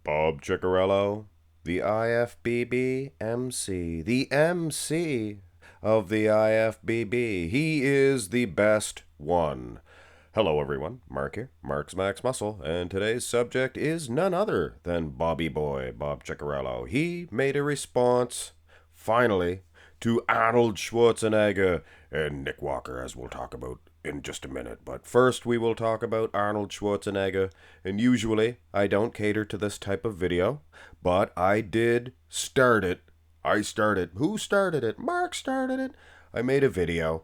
Bob Cicherillo, the IFBB MC, the MC of the IFBB. He is the best one. Hello, everyone. Mark here, Mark's Max Muscle, and today's subject is none other than Bobby Boy, Bob Cicherillo. He made a response, finally, to Arnold Schwarzenegger and Nick Walker, as we'll talk about in just a minute. But first, we will talk about Arnold Schwarzenegger, and usually I don't cater to this type of video, but I did start it. Who started it? Mark started it. I made a video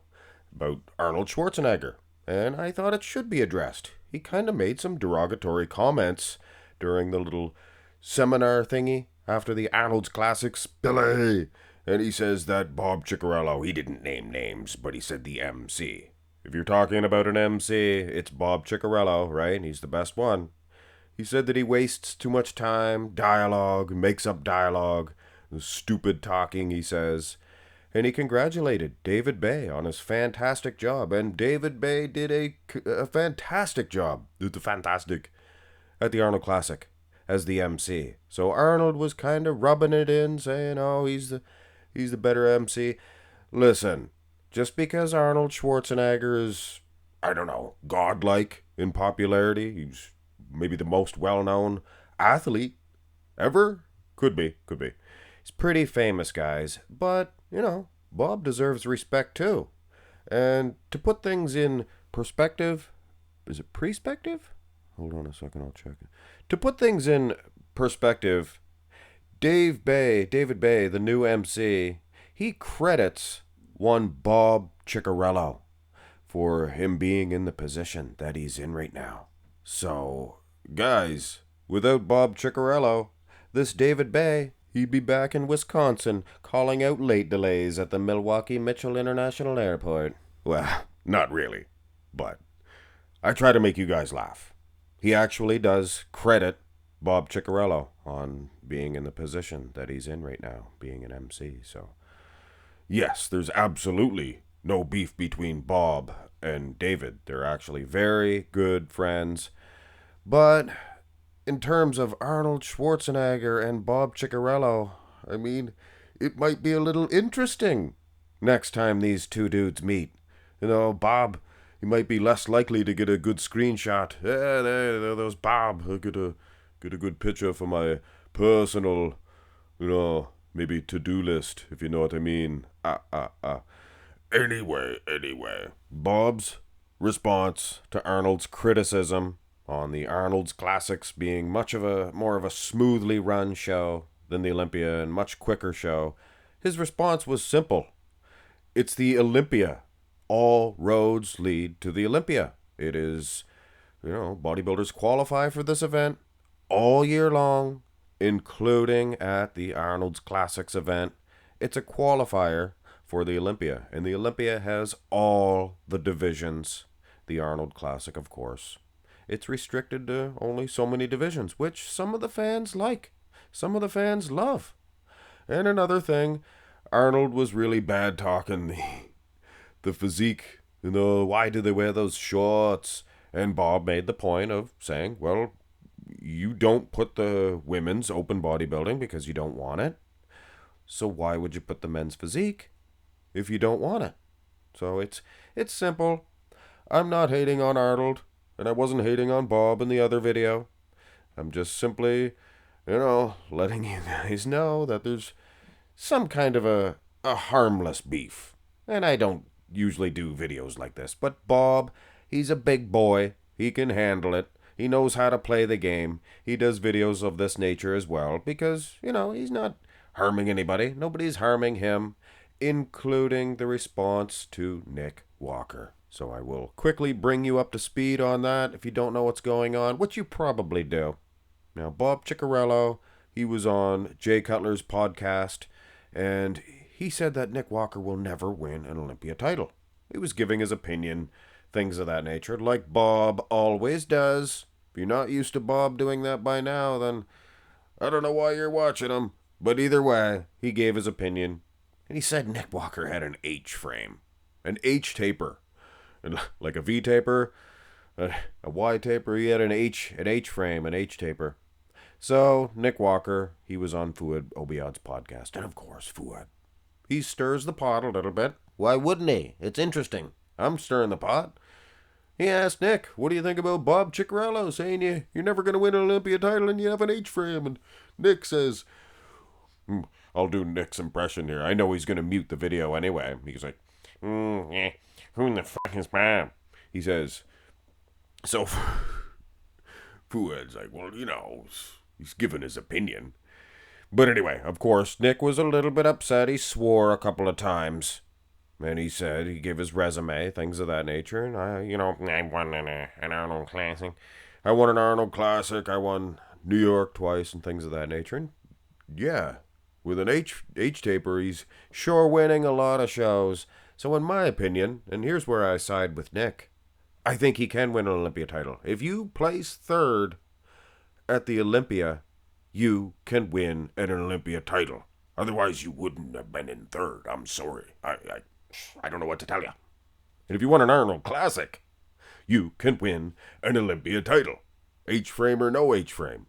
about Arnold Schwarzenegger, and I thought it should be addressed. He kind of made some derogatory comments during the little seminar thingy after the Arnold's Classics Billy. And he says that Bob Cicherillo, he didn't name names, but he said the MC. If you're talking about an MC, it's Bob Cicherillo, right? He's the best one. He said that he wastes too much time, dialogue, makes up dialogue, stupid talking, he says. And he congratulated David Bay on his fantastic job. And David Bay did a fantastic job. Fantastic. At the Arnold Classic as the MC. So Arnold was kind of rubbing it in, saying, oh, he's the better MC. Listen, just because Arnold Schwarzenegger is, I don't know, godlike in popularity, he's maybe the most well-known athlete ever. Could be. He's pretty famous, guys. But, Bob deserves respect too. And to put things in perspective, is it perspective? Hold on a second, I'll check it. To put things in perspective, David Bay, the new MC, he credits one Bob Cicherillo for him being in the position that he's in right now. So, guys, without Bob Cicherillo, this David Bay, he'd be back in Wisconsin calling out late delays at the Milwaukee Mitchell International Airport. Well, not really, but I try to make you guys laugh. He actually does credit Bob Cicherillo on being in the position that he's in right now, being an MC. So, yes, there's absolutely no beef between Bob and David. They're actually very good friends. But in terms of Arnold Schwarzenegger and Bob Cicherillo, I mean, it might be a little interesting next time these two dudes meet. Bob, he might be less likely to get a good screenshot. Yeah, there's Bob. I'll get a good picture for my personal, maybe to-do list, if you know what I mean. Anyway, Bob's response to Arnold's criticism on the Arnold's Classics being more of a smoothly run show than the Olympia and much quicker show, his response was simple. It's the Olympia. All roads lead to the Olympia. It is, bodybuilders qualify for this event all year long, including at the Arnold's Classics event. It's a qualifier for the Olympia, and the Olympia has all the divisions. The Arnold Classic, of course. It's restricted to only so many divisions, which some of the fans like. Some of the fans love. And another thing, Arnold was really bad talking the physique. Why do they wear those shorts? And Bob made the point of saying, well, you don't put the women's open bodybuilding because you don't want it. So why would you put the men's physique if you don't want it? So it's simple. I'm not hating on Arnold. And I wasn't hating on Bob in the other video. I'm just simply, letting you guys know that there's some kind of a harmless beef. And I don't usually do videos like this. But Bob, he's a big boy. He can handle it. He knows how to play the game. He does videos of this nature as well because, he's not harming anybody. Nobody's harming him, including the response to Nick Walker. So I will quickly bring you up to speed on that if you don't know what's going on, which you probably do. Now, Bob Cicherillo, he was on Jay Cutler's podcast, and he said that Nick Walker will never win an Olympia title. He was giving his opinion, things of that nature, like Bob always does. If you're not used to Bob doing that by now, then I don't know why you're watching him. But either way, he gave his opinion, and he said Nick Walker had an H frame, an H taper. Like a V taper, a Y taper. He had an H frame, an H taper. So, Nick Walker, he was on Fuad Obiad's podcast. And of course, Fuad, he stirs the pot a little bit. Why wouldn't he? It's interesting. I'm stirring the pot. He asked Nick, what do you think about Bob Cicherillo saying you're never going to win an Olympia title and you have an H-frame? And Nick says, I'll do Nick's impression here. I know he's going to mute the video anyway. He's like, yeah, who in the fuck is Bob? He says, so Fuad's like, well, he's given his opinion. But anyway, of course, Nick was a little bit upset. He swore a couple of times. And he said he gave his resume, things of that nature. And I won an Arnold Classic. I won an Arnold Classic. I won New York twice and things of that nature. And yeah, with an H-taper, he's sure winning a lot of shows. So in my opinion, and here's where I side with Nick, I think he can win an Olympia title. If you place third at the Olympia, you can win an Olympia title. Otherwise, you wouldn't have been in third. I'm sorry. I don't know what to tell you. And if you won an Arnold Classic, you can win an Olympia title. H-frame or no H-frame.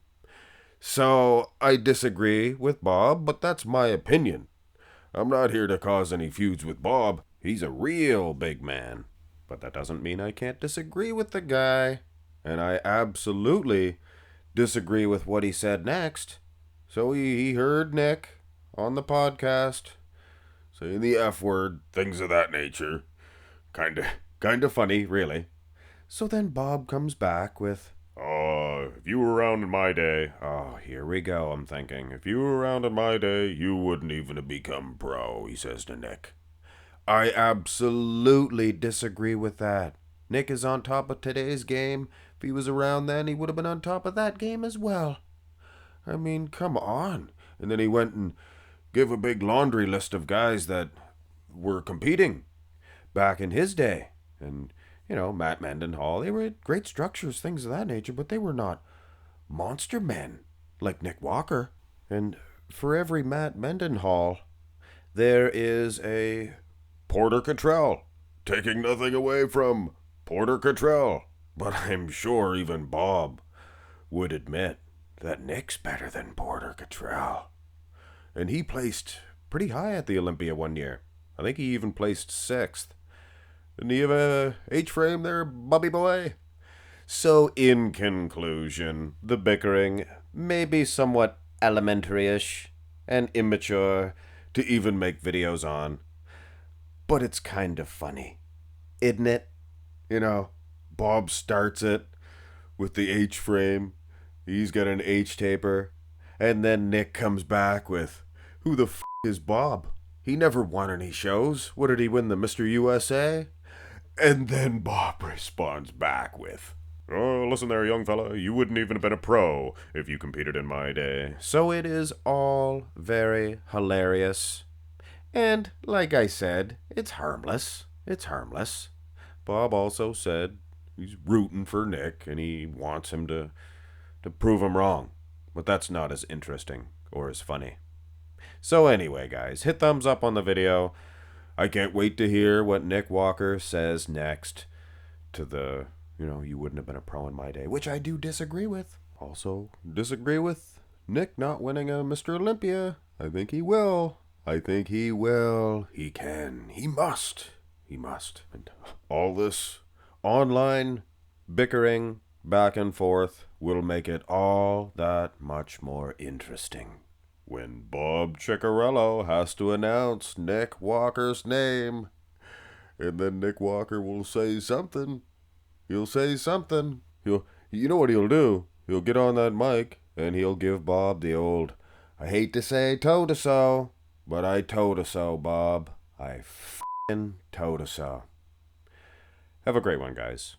So, I disagree with Bob, but that's my opinion. I'm not here to cause any feuds with Bob. He's a real big man. But that doesn't mean I can't disagree with the guy. And I absolutely disagree with what he said next. So he heard Nick on the podcast saying the F word, things of that nature. Kinda funny, really. So then Bob comes back with, if you were around in my day, here we go, I'm thinking. If you were around in my day, you wouldn't even have become pro, he says to Nick. I absolutely disagree with that. Nick is on top of today's game. If he was around then, he would have been on top of that game as well. I mean, come on. And then he went and gave a big laundry list of guys that were competing back in his day. And, Matt Mendenhall, they were great structures, things of that nature, but they were not monster men like Nick Walker. And for every Matt Mendenhall, there is a Porter Cottrell, taking nothing away from Porter Cottrell. But I'm sure even Bob would admit that Nick's better than Porter Cottrell. And he placed pretty high at the Olympia one year. I think he even placed 6th. Didn't he have a H-frame there, Bubby boy? So in conclusion, the bickering may be somewhat elementary-ish and immature to even make videos on. But it's kind of funny, isn't it? Bob starts it with the H-frame. He's got an H-taper. And then Nick comes back with, who the f*** is Bob? He never won any shows. What did he win, the Mr. USA? And then Bob responds back with, oh, listen there, young fella. You wouldn't even have been a pro if you competed in my day. So it is all very hilarious. And, like I said, it's harmless. It's harmless. Bob also said he's rooting for Nick and he wants him to prove him wrong. But that's not as interesting or as funny. So anyway, guys, hit thumbs up on the video. I can't wait to hear what Nick Walker says next to the, you wouldn't have been a pro in my day, which I do disagree with. Also disagree with Nick not winning a Mr. Olympia. I think he will. I think he will. He can. He must. He must. And all this online bickering back and forth will make it all that much more interesting when Bob Cicherillo has to announce Nick Walker's name. And then Nick Walker will say something. He'll say something. You know what he'll do? He'll get on that mic and he'll give Bob the old, I hate to say toe-to-so, but I toe-to-so, Bob. I f***ing toe-to-so. Have a great one, guys.